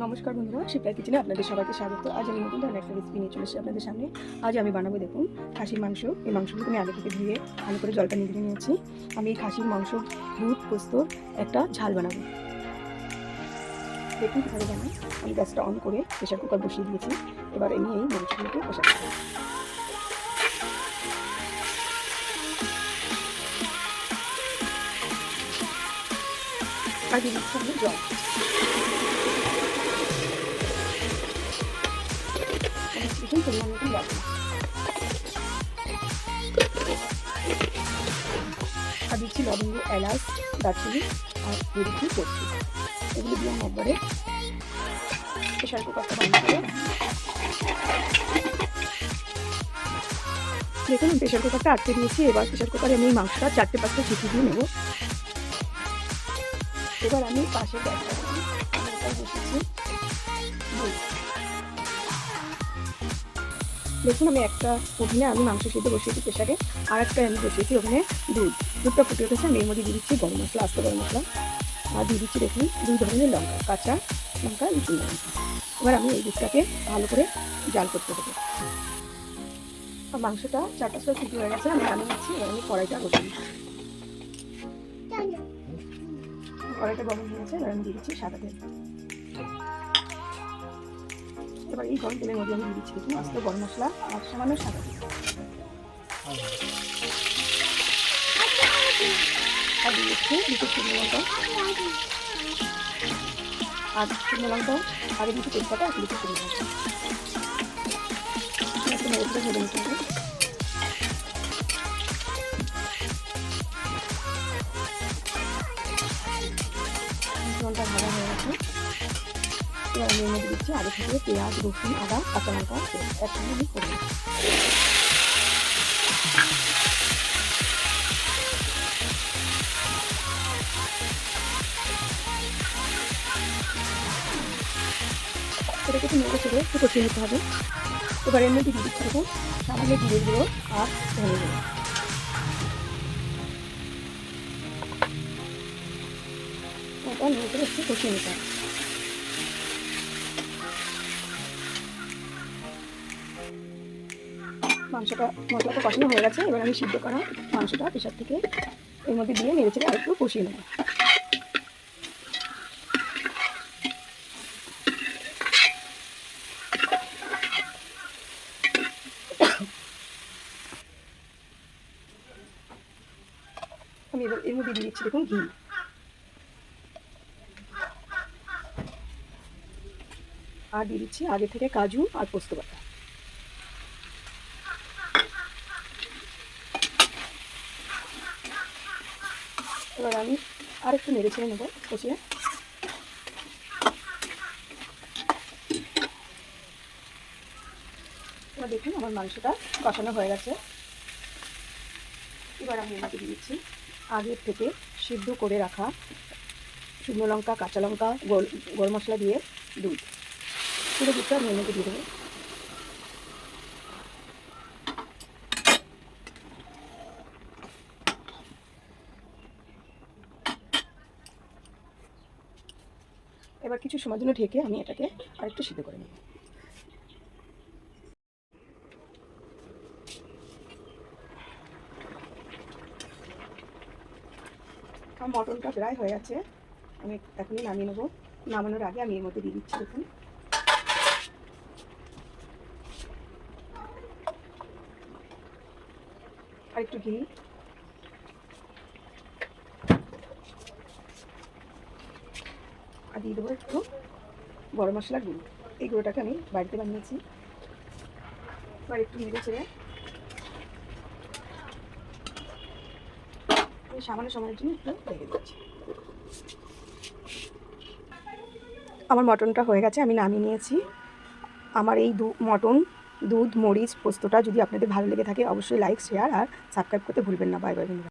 নমস্কার বন্ধুরা, শিপ্রা কিচেনে আপনাদের সবাইকে স্বাগত। আজ আমি নতুন ধরনের একটা রেসিপি নিয়ে চলে এসেছি আপনাদের সামনে। আজ আমি বানাবো, দেখুন, খাসির মাংস। এই মাংসগুলো আমি আগে থেকে ধুয়ে ভালো করে জলটা নিগড়ে নিয়েছি। আমি এই খাসির মাংস দুধ পোস্তর একটা ঝাল বানাবো। দেখুন কীভাবে বানাই। আমি গ্যাসটা অন করে প্রেশার কুকার বসিয়ে দিয়েছি। এবার আমি এই মাংসগুলোকে কষাতে হবে। আর দিয়ে দিচ্ছি আমি জল। দেখুন পরিমাণ মতন জল। আর দিচ্ছি লবঙ্গ, এলাচ, দারচিনি আর দিয়ে দিচ্ছি চটকি। এগুলো দিয়ে আমি একবারে প্রেশার কুকারটা বন্ধ করে, দেখুন প্রেশার কুকারটা আটকে দিয়েছি। এবার প্রেশার কুকারে আমি মাংসটা 4-5টা সিটি দিয়ে নেব। এবার আমি পাশে গ্যাসটা বসেছি। দেখুন আমি একটা ওভেনে আমি মাংস সিদ্ধ বসিয়েছি প্রেশারে, আর একটা আমি বসিয়েছি ওভেনে দুধটা ফুটে উঠেছে। আমি এর মধ্যে দিয়ে দিচ্ছি গরম মশলা, আস্ত গরম মশলা, আর দিয়ে দিচ্ছি দেখুন 2 ধরনের লঙ্কা, কাঁচা লঙ্কা, শুকনো লঙ্কা। এবার আমি এই দুধটাকে ভালো করে জাল করতে দেবো। মাংসটা 4-5টা সিটি হয়ে গেছে, আমি নামিয়ে নিচ্ছি। এবার আমি কড়াইটা বসিয়ে দিচ্ছি। কড়াইটা গরম হয়েছে, এবার আমি দিয়ে দিচ্ছি সাদা তেল। এবার এই গরম তেলের মধ্যে আমি দিয়ে দিচ্ছি দেখুন আস্ত গরম মশলা আর সামান্য সাদা তেল। আর দিয়ে দিচ্ছি 2 শুকনো লঙ্কা, আর শুকনো লঙ্কা আগে দিচ্ছি তেজপাতা, আর দিচ্ছি শুকনো লঙ্কা। একটু নেড়ে চেড়ে ভেজে নিতে হবে। লঙ্কা ভাজা হয়ে গেছে। এবার আমি এর মধ্যে দিচ্ছি আগে থেকে পেঁয়াজ, রসুন, আদা, কাঁচা লঙ্কা একসঙ্গে আমি করে দিচ্ছি। এটাকে একটু নেড়ে চেড়ে একটু কষিয়ে নিতে হবে। এবার এর মধ্যে দিয়ে দিচ্ছি দেখুন সামান্য জিরে গুঁড়ো আর ধনে গুঁড়ো। এটা নেড়ে চেড়ে একটু কষিয়ে নিতে হবে। মশলাটা কষানো হয়ে গেছে। এবার আমি সিদ্ধ করা মাংসটা প্রেশার থেকে এর মধ্যে দিয়ে নেড়ে চেড়ে আরেকটু কষিয়ে নেব। আমি এবার এর মধ্যে দিয়ে দিচ্ছি দেখুন ঘি, আর দিয়ে দিচ্ছি আগে থেকে কাজু আর পোস্ত বাটা। এবার আমি আর একটু নেড়ে ছেড়ে নেবো কষিয়ে। এবার দেখুন আমার মাংসটা কষানো হয়ে গেছে। এবার আমি এর মধ্যে দিয়ে দিচ্ছি আগের থেকে সিদ্ধ করে রাখা শুকনো লঙ্কা, কাঁচা লঙ্কা, গরম মশলা দিয়ে দুধ। পুরো দুধটা আমি এর মধ্যে দিয়ে দেবো। এবার কিছু সময়ের জন্য ঢেকে আমি এটাকে আরেকটু সিদ্ধ করে নেব। আমার মটনটা প্রায় হয়ে গেছে, আমি এখনই নামিয়ে নেবো। নামানোর আগে আমি এর মধ্যে দিয়ে দিচ্ছি দেখুন আর একটু ঘি, আর দিয়ে দেবো একটু গরম মশলার গুঁড়ো। এই গুঁড়োটাকে আমি বাড়িতে বানিয়েছি। এবার একটু নেড়ে চেড়ে আমি সামান্য সময়ের জন্য একটু রেখে দিচ্ছি। আমার মটনটা হয়ে গেছে, আমি নামিয়ে নিয়েছি। আমার এই মটন, দুধ, মরিচ, পোস্তটা যদি আপনাদের ভালো লেগে থাকে অবশ্যই লাইক, শেয়ার আর সাবস্ক্রাইব করতে ভুলবেন না। বাই বাই বন্ধুরা।